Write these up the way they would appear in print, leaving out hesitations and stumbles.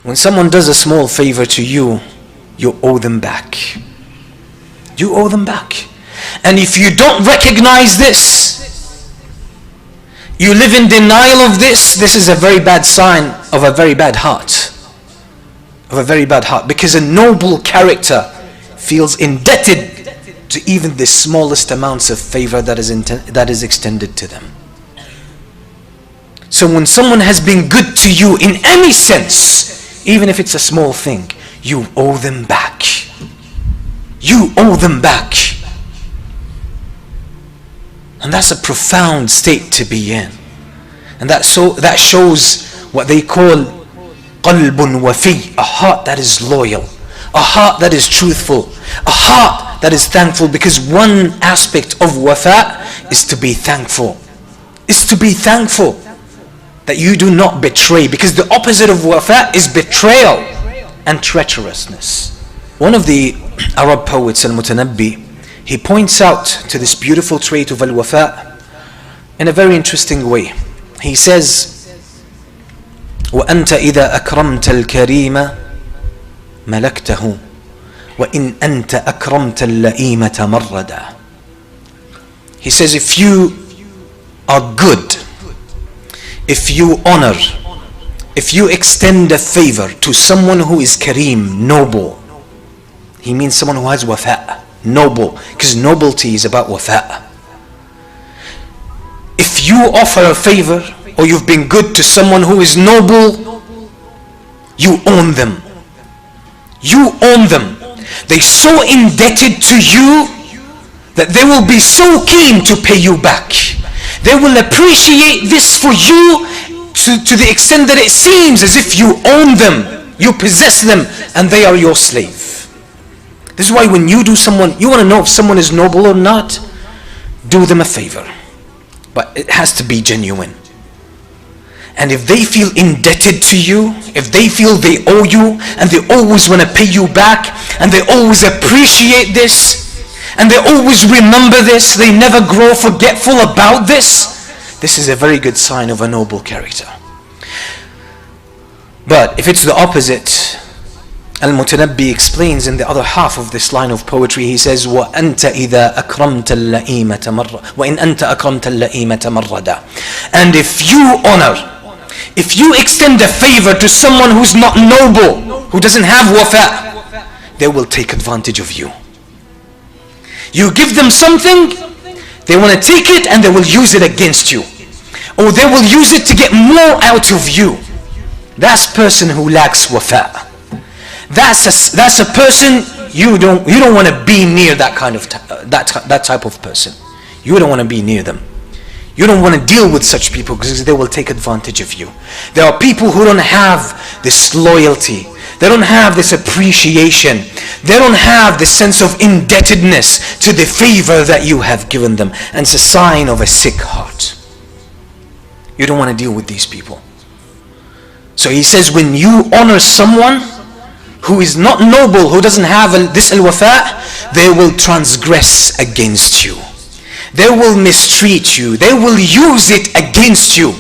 When someone does a small favor to you, you owe them back. You owe them back. And if you don't recognize this, you live in denial of this, this is a very bad sign of a very bad heart. Of a very bad heart. Because a noble character feels indebted to even the smallest amounts of favor that is extended to them. So when someone has been good to you in any sense, even if it's a small thing, you owe them back. You owe them back. And that's a profound state to be in. And that shows what they call qalbun wafi, a heart that is loyal, a heart that is truthful, a heart that is thankful. Because one aspect of wafa is to be thankful. Is to be thankful that you do not betray. Because the opposite of wafa is betrayal and treacherousness. One of the Arab poets, Al-Mutanabbi, he points out to this beautiful trait of Al-Wafaa in a very interesting way. He says, وَأَنْتَ إِذَا أَكْرَمْتَ الْكَرِيمَ مَلَكْتَهُ وَإِنْ أَنْتَ أَكْرَمْتَ اللَّئِيمَ تَمَرَّدًا. He says, if you are good, if you honor, if you extend a favor to someone who is kareem, noble, he means someone who has wafa, noble, because nobility is about wafa. If you offer a favor or you've been good to someone who is noble, you own them. You own them. They're so indebted to you that they will be so keen to pay you back. They will appreciate this for you to the extent that it seems as if you own them, you possess them, and they are your slave. This is why when you do someone, you want to know if someone is noble or not, do them a favor. But it has to be genuine. And if they feel indebted to you, if they feel they owe you, and they always want to pay you back, and they always appreciate this, and they always remember this, they never grow forgetful about this, this is a very good sign of a noble character. But if it's the opposite, Al-Mutanabbi explains in the other half of this line of poetry, he says, وَأَنْتَ إِذَا أَكْرَمْتَ اللَّئِيمَ تَمَرَّدًا وَإِنْ أَنْتَ أَكْرَمْتَ اللَّئِيمَ تَمَرَّدًا. And if you honor, if you extend a favor to someone who's not noble, who doesn't have wafa, they will take advantage of you. You give them something, they want to take it and they will use it against you. Or they will use it to get more out of you. That's a person who lacks wafa. That's a person you don't want to be near. That kind of that type of person. You don't want to be near them. You don't want to deal with such people because they will take advantage of you. There are people who don't have this loyalty. They don't have this appreciation. They don't have the sense of indebtedness to the favor that you have given them. And it's a sign of a sick heart. You don't want to deal with these people. So he says, when you honor someone who is not noble, who doesn't have this al-wafa, they will transgress against you. They will mistreat you. They will use it against you.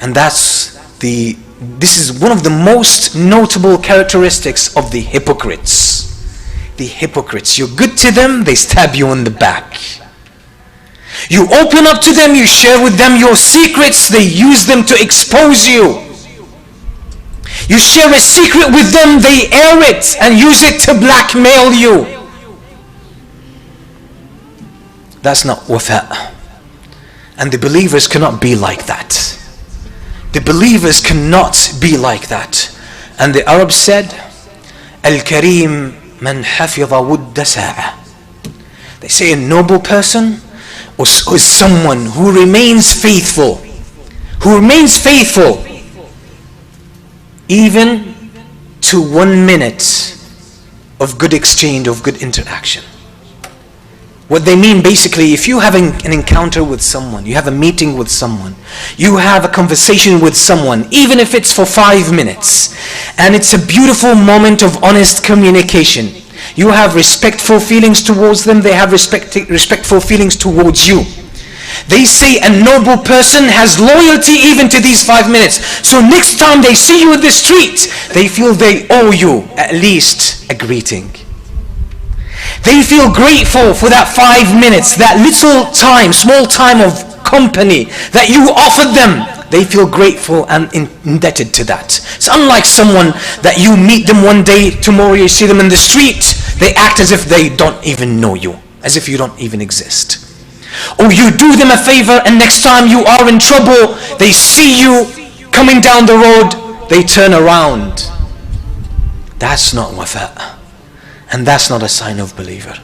And this is one of the most notable characteristics of the hypocrites. The hypocrites. You're good to them, they stab you in the back. You open up to them, you share with them your secrets, they use them to expose you. You share a secret with them, they air it and use it to blackmail you. That's not wafa. And the believers cannot be like that. The believers cannot be like that. And the Arabs said, Al-Kareem man hafidha wudda sa'a. They say a noble person is someone who remains faithful. Who remains faithful even to 1 minute of good exchange, of good interaction. What they mean basically, if you have an encounter with someone, you have a meeting with someone, you have a conversation with someone, even if it's for 5 minutes, and it's a beautiful moment of honest communication, you have respectful feelings towards them, they have respectful feelings towards you. They say a noble person has loyalty even to these 5 minutes. So next time they see you in the street, they feel they owe you at least a greeting. They feel grateful for that 5 minutes, that little time, small time of company that you offered them. They feel grateful and indebted to that. It's unlike someone that you meet them one day, tomorrow you see them in the street, they act as if they don't even know you, as if you don't even exist. Or you do them a favor and next time you are in trouble, they see you coming down the road, they turn around. That's not wafa, and that's not a sign of believer.